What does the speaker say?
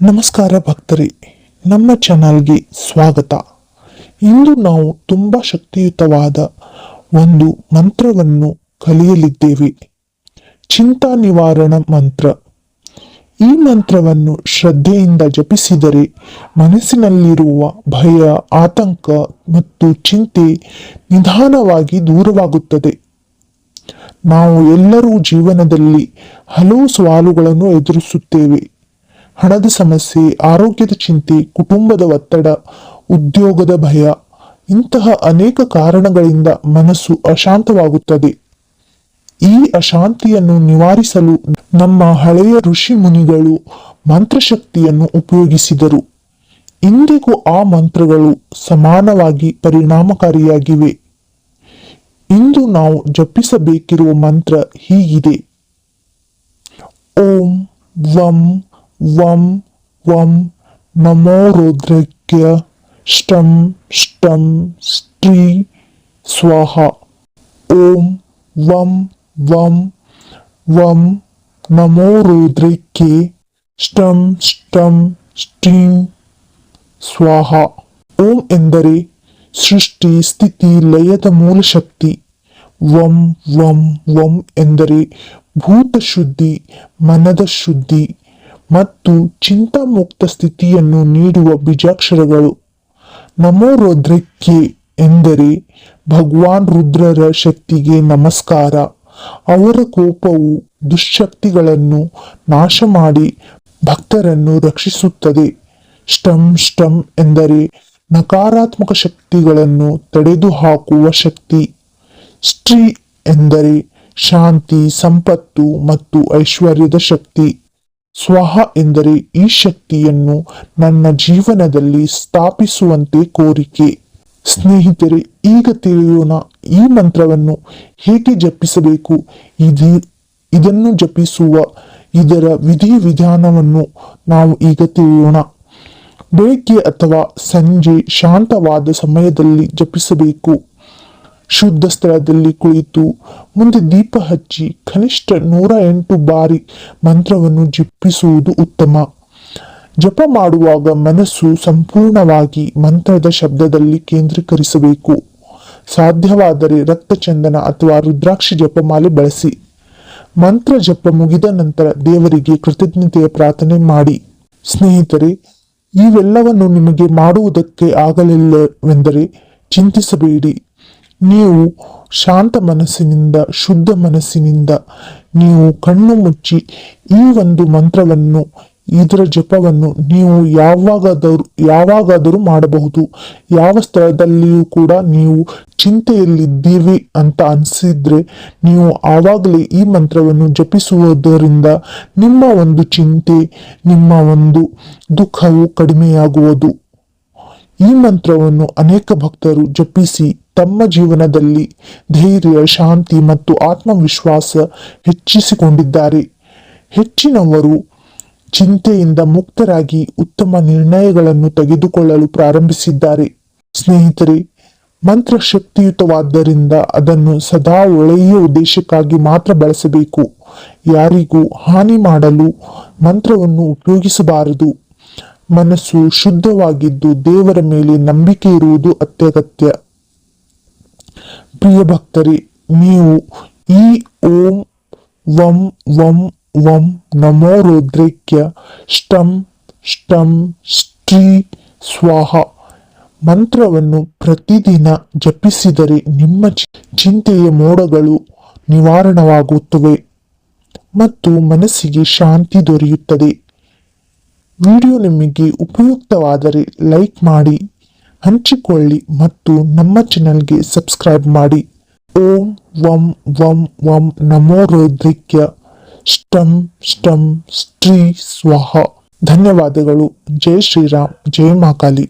ನಮಸ್ಕಾರ ಭಕ್ತರೇ, ನಮ್ಮ ಚಾನಲ್ಗೆ ಸ್ವಾಗತ. ಇಂದು ನಾವು ತುಂಬಾ ಶಕ್ತಿಯುತವಾದ ಒಂದು ಮಂತ್ರವನ್ನು ಕಲಿಯಲಿದ್ದೇವೆ. ಚಿಂತಾ ನಿವಾರಣ ಮಂತ್ರ. ಈ ಮಂತ್ರವನ್ನು ಶ್ರದ್ಧೆಯಿಂದ ಜಪಿಸಿದರೆ ಮನಸ್ಸಿನಲ್ಲಿರುವ ಭಯ, ಆತಂಕ ಮತ್ತು ಚಿಂತೆ ನಿಧಾನವಾಗಿ ದೂರವಾಗುತ್ತದೆ. ನಾವು ಎಲ್ಲರೂ ಜೀವನದಲ್ಲಿ ಹಲವು ಸವಾಲುಗಳನ್ನು ಎದುರಿಸುತ್ತೇವೆ. ಹಣದ ಸಮಸ್ಯೆ, ಆರೋಗ್ಯದ ಚಿಂತೆ, ಕುಟುಂಬದ ಒತ್ತಡ, ಉದ್ಯೋಗದ ಭಯ, ಇಂತಹ ಅನೇಕ ಕಾರಣಗಳಿಂದ ಮನಸ್ಸು ಅಶಾಂತವಾಗುತ್ತದೆ. ಈ ಅಶಾಂತಿಯನ್ನು ನಿವಾರಿಸಲು ನಮ್ಮ ಹಳೆಯ ಋಷಿ ಮುನಿಗಳು ಮಂತ್ರಶಕ್ತಿಯನ್ನು ಉಪಯೋಗಿಸಿದರು. ಇಂದಿಗೂ ಆ ಮಂತ್ರಗಳು ಸಮಾನವಾಗಿ ಪರಿಣಾಮಕಾರಿಯಾಗಿವೆ. ಇಂದು ನಾವು ಜಪಿಸಬೇಕಿರುವ ಮಂತ್ರ ಹೀಗಿದೆ: ಓಂ ವಂ ವಂ ವಂ ನಮೋ ರುದ್ರಕ್ಯ ಷ್ಟಂ ಷ್ಟಂ ಸ್ಟ್ರೀ ಸ್ವಾಹ. ಓಂ ವಂ ವಂ ವಂ ನಮೋ ರುದ್ರಕ್ಯ ಷ್ಟಂ ಷ್ಟಂ ಸ್ಟ್ರೀಂ ಸ್ವಾಹ. ಓಂ ಎಂದರೆ ಸೃಷ್ಟಿ, ಸ್ಥಿತಿ, ಲಯದ ಮೂಲ ಶಕ್ತಿ. ವಂ ವಂ ವಂ ಎಂದರೆ ಭೂತ ಶುದ್ಧಿ, ಮನದ ಶುದ್ಧಿ ಮತ್ತು ಚಿಂತಾಮುಕ್ತ ಸ್ಥಿತಿಯನ್ನು ನೀಡುವ ಬೀಜಾಕ್ಷರಗಳು. ನಮೋ ರುದ್ರಕ್ಕೆ ಎಂದರೆ ಭಗವಾನ್ ರುದ್ರರ ಶಕ್ತಿಗೆ ನಮಸ್ಕಾರ. ಅವರ ಕೋಪವು ದುಶ್ಶಕ್ತಿಗಳನ್ನು ನಾಶ ಮಾಡಿ ಭಕ್ತರನ್ನು ರಕ್ಷಿಸುತ್ತದೆ. ಷ್ಟಂ ಷ್ಟಂ ಎಂದರೆ ನಕಾರಾತ್ಮಕ ಶಕ್ತಿಗಳನ್ನು ತಡೆದುಹಾಕುವ ಶಕ್ತಿ. ಸ್ಟ್ರೀ ಎಂದರೆ ಶಾಂತಿ, ಸಂಪತ್ತು ಮತ್ತು ಐಶ್ವರ್ಯದ ಶಕ್ತಿ. ಸ್ವಹ ಎಂದರೆ ಈ ಶಕ್ತಿಯನ್ನು ನನ್ನ ಜೀವನದಲ್ಲಿ ಸ್ಥಾಪಿಸುವಂತೆ ಕೋರಿಕೆ. ಸ್ನೇಹಿತರೆ, ಈಗ ತಿಳಿಯೋಣ ಈ ಮಂತ್ರವನ್ನು ಹೇಗೆ ಜಪಿಸಬೇಕು. ಇದನ್ನು ಜಪಿಸುವ ಇದರ ವಿಧಿವಿಧಾನವನ್ನು ನಾವು ಈಗ ತಿಳಿಯೋಣ. ಬೆಳಿಗ್ಗೆ ಅಥವಾ ಸಂಜೆ ಶಾಂತವಾದ ಸಮಯದಲ್ಲಿ ಜಪಿಸಬೇಕು. ಶುದ್ಧ ಸ್ಥಳದಲ್ಲಿ ಕುಳಿತು ಮುಂದೆ ದೀಪ ಹಚ್ಚಿ ಕನಿಷ್ಠ 108 ಬಾರಿ ಮಂತ್ರವನ್ನು ಜಪಿಸುವುದು ಉತ್ತಮ. ಜಪ ಮಾಡುವಾಗ ಮನಸ್ಸು ಸಂಪೂರ್ಣವಾಗಿ ಮಂತ್ರದ ಶಬ್ದದಲ್ಲಿ ಕೇಂದ್ರೀಕರಿಸಬೇಕು. ಸಾಧ್ಯವಾದರೆ ರಕ್ತಚಂದನ ಅಥವಾ ರುದ್ರಾಕ್ಷಿ ಜಪಮಾಲೆ ಬಳಸಿ. ಮಂತ್ರ ಜಪ ಮುಗಿದ ನಂತರ ದೇವರಿಗೆ ಕೃತಜ್ಞತೆಯ ಪ್ರಾರ್ಥನೆ ಮಾಡಿ. ಸ್ನೇಹಿತರೆ, ಇವೆಲ್ಲವನ್ನು ನಿಮಗೆ ಮಾಡುವುದಕ್ಕೆ ಆಗಲಿಲ್ಲವೆಂದರೆ ಚಿಂತಿಸಬೇಡಿ. ನೀವು ಶಾಂತ ಮನಸ್ಸಿನಿಂದ, ಶುದ್ಧ ಮನಸ್ಸಿನಿಂದ ನೀವು ಕಣ್ಣು ಮುಚ್ಚಿ ಈ ಒಂದು ಮಂತ್ರವನ್ನು, ಇದರ ಜಪವನ್ನು ನೀವು ಯಾವಾಗಾದರೂ ಮಾಡಬಹುದು. ಯಾವ ಸ್ಥಳದಲ್ಲಿಯೂ ಕೂಡ ನೀವು ಚಿಂತೆಯಲ್ಲಿದ್ದೀವಿ ಅಂತ ಅನಿಸಿದ್ರೆ ನೀವು ಆವಾಗಲೇ ಈ ಮಂತ್ರವನ್ನು ಜಪಿಸುವುದರಿಂದ ನಿಮ್ಮ ಒಂದು ಚಿಂತೆ, ನಿಮ್ಮ ಒಂದು ದುಃಖವು ಕಡಿಮೆಯಾಗುವುದು. ಈ ಮಂತ್ರವನ್ನು ಅನೇಕ ಭಕ್ತರು ಜಪಿಸಿ ತಮ್ಮ ಜೀವನದಲ್ಲಿ ಧೈರ್ಯ, ಶಾಂತಿ ಮತ್ತು ಆತ್ಮವಿಶ್ವಾಸ ಹೆಚ್ಚಿಸಿಕೊಂಡಿದ್ದಾರೆ. ಹೆಚ್ಚಿನವರು ಚಿಂತೆಯಿಂದ ಮುಕ್ತರಾಗಿ ಉತ್ತಮ ನಿರ್ಣಯಗಳನ್ನು ತೆಗೆದುಕೊಳ್ಳಲು ಪ್ರಾರಂಭಿಸಿದ್ದಾರೆ. ಸ್ನೇಹಿತರೆ, ಮಂತ್ರ ಶಕ್ತಿಯುತವಾದ್ದರಿಂದ ಅದನ್ನು ಸದಾ ಒಳ್ಳೆಯ ಉದ್ದೇಶಕ್ಕಾಗಿ ಮಾತ್ರ ಬಳಸಬೇಕು. ಯಾರಿಗೂ ಹಾನಿ ಮಾಡಲು ಮಂತ್ರವನ್ನು ಉಪಯೋಗಿಸಬಾರದು. ಮನಸ್ಸು ಶುದ್ಧವಾಗಿದ್ದು ದೇವರ ಮೇಲೆ ನಂಬಿಕೆ ಇರುವುದು ಅತ್ಯಗತ್ಯ. ಪ್ರಿಯ ಭಕ್ತರೇ, ನೀವು ಈ ಓಂ ವಂ ವಂ ವಂ ನಮೋ ರುದ್ರಕ್ಯ ಷ್ಟಂ ಷ್ಟಂ ಸ್ಟ್ರೀ ಸ್ವಾಹ ಮಂತ್ರವನ್ನು ಪ್ರತಿದಿನ ಜಪಿಸಿದರೆ ನಿಮ್ಮ ಚಿಂತೆಯ ಮೋಡಗಳು ನಿವಾರಣವಾಗುತ್ತವೆ ಮತ್ತು ಮನಸ್ಸಿಗೆ ಶಾಂತಿ ದೊರೆಯುತ್ತದೆ. ವಿಡಿಯೋ ನಿಮಗೆ ಉಪಯುಕ್ತವಾದರೆ ಲೈಕ್ ಮಾಡಿ, ಹಂಚಿಕೊಳ್ಳಿ ಮತ್ತು ನಮ್ಮ ಚಾನೆಲ್ಗೆ ಸಬ್ಸ್ಕ್ರೈಬ್ ಮಾಡಿ. ಓಂ ವಂ ವಂ ವಂ ನಮೋ ರುದ್ರಕ್ಯ ಷ್ಟಂ ಷ್ಟಂ ಸ್ಟ್ರೀ ಸ್ವಾಹ. ಧನ್ಯವಾದಗಳು. ಜೈ ಶ್ರೀರಾಮ್, ಜೈ ಮಹಾಕಾಲಿ.